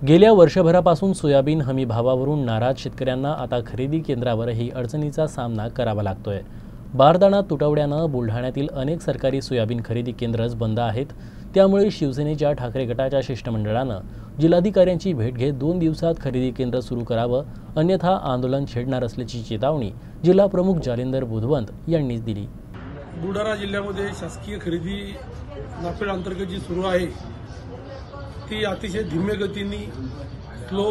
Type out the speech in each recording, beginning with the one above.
गेल्या वर्षभरापासून सोयाबीन हमी भावावरून नाराज शेतकऱ्यांना आता खरेदी केंद्रावरही अडचणीचा सामना करावा लागतोय। बारदाना तुटवड्यानं बुलढाण्यातील अनेक सरकारी सोयाबीन खरेदी केंद्रच बंद आहेत। त्यामुळे शिवसेनेच्या ठाकरे गटाच्या शिष्टमंडळानं जिल्हाधिकाऱ्यांची भेट घेत 2 दिवसात खरेदी केंद्र सुरू करावं, अन्यथा आंदोलन छेडणार असल्याची चेतावणी जिल्हा प्रमुख जालिंदर बुधवंत यांनी दिली। बुलढाणा जिल्ह्यामध्ये शासकीय खरेदी नाफेड अंतर्गत जी सुरू आहे ती अतिशय धीम्य गतीने स्लो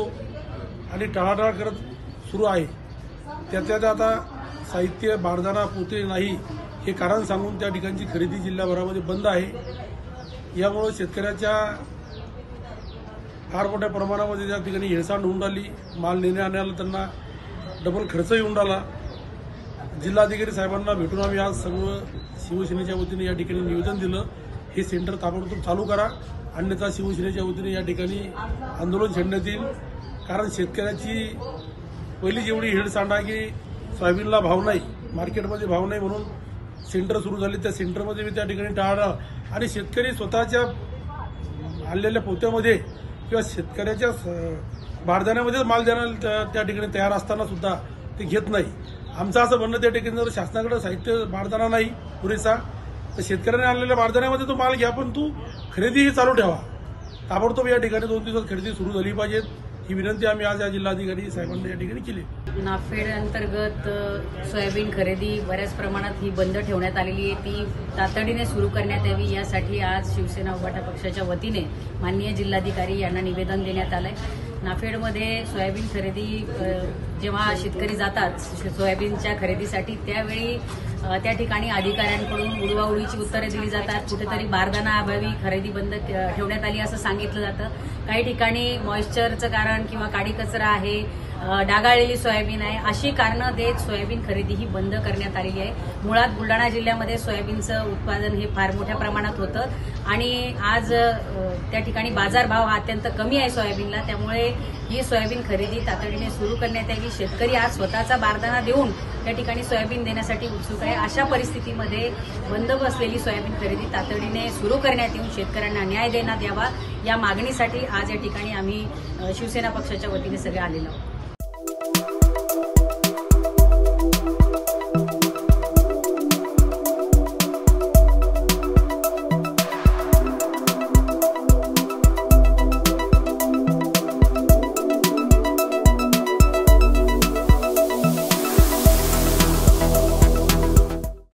आणि टाळाटाळ करत सुरू आहे। त्याच्यात आता साहित्य बारदाना पोते नाही हे कारण सांगून त्या ठिकाणची खरेदी जिल्हाभरामध्ये बंद आहे। यामुळे शेतकऱ्याच्या फार मोठ्या प्रमाणामध्ये त्या ठिकाणी हेळसांड होऊन राहिली। माल नेण्या आणायला त्यांना डबल खर्च येऊन राहिला। जिल्हाधिकारी साहेबांना भेटून आम्ही आज सर्व शिवसेनेच्या वतीने या ठिकाणी निवेदन दिलं, हे सेंटर ताबडतोब चालू करा, अन्यथा शिवसेनेच्या वतीने या ठिकाणी आंदोलन छेडण्यात येईल। कारण शेतकऱ्याची पहिली जेवढी हेळसांड आहे की सोयाबीनला भाव नाही, मार्केटमध्ये भाव नाही म्हणून सेंटर सुरू झाले, त्या सेंटरमध्ये मी त्या ठिकाणी टाळा आणि शेतकरी स्वतःच्या आणलेल्या पोत्यामध्ये किंवा शेतकऱ्याच्या बारदाण्यामध्येच माल देण्याला त्या ठिकाणी तयार असताना सुद्धा ते घेत नाही। आमचं असं म्हणणं त्या ठिकाणी जर शासनाकडे साहित्य बारदाना नाही पुरेसा तर शेतकऱ्याने आणलेल्या बारदाण्यामध्ये तो माल घ्या, पण तू खरेदीही चालू ठेवा। ताबडतोब या ठिकाणी 2 दिवसात खरेदी सुरू झाली पाहिजे, ही विनंती आम्ही आज या जिल्हाधिकारी साहेबांना या ठिकाणी केली। नाफेड अंतर्गत सोयाबीन खरेदी बऱ्याच प्रमाणात ही बंद ठेवण्यात आलेली आहे, ती तातडीने सुरू करण्यात यावी यासाठी आज शिवसेना उभाटा पक्षाच्या वतीने माननीय जिल्हाधिकारी यांना निवेदन देण्यात आलंय। नाफेडमध्ये सोयाबीन खरेदी जेव्हा शेतकरी जातात सोयाबीनच्या खरेदीसाठी त्यावेळी त्या ठिकाणी अधिकाऱ्यांकडून उडवाउडवीची उत्तरे दिली जातात। कुठेतरी बारदाना अभावी खरेदी बंद ठेवण्यात आली असं सांगितलं जातं। काही ठिकाणी मॉइश्चरचं कारण किंवा काडी कचरा आहे, डागाळलेली सोयाबीन आहे, अशी कारणं देत सोयाबीन खरेदी ही बंद करण्यात आलेली आहे। मुळात बुलढाणा जिल्ह्यामध्ये सोयाबीनचं उत्पादन हे फार मोठ्या प्रमाणात होतं आणि आज त्या ठिकाणी बाजारभाव हा अत्यंत कमी आहे सोयाबीनला, त्यामुळे ही सोयाबीन खरेदी तातडीने सुरू करण्यात यावी। शेतकरी आज स्वतःचा बारदाना देऊन त्या ठिकाणी सोयाबीन देण्यासाठी उत्सुक आहे। अशा परिस्थितीमध्ये बंद बसलेली सोयाबीन खरेदी तातडीने सुरू करण्यात येऊन शेतकऱ्यांना न्याय देण्यात यावा, या मागणीसाठी आज या ठिकाणी आम्ही शिवसेना पक्षाच्या वतीने सगळे आलेलो आहोत।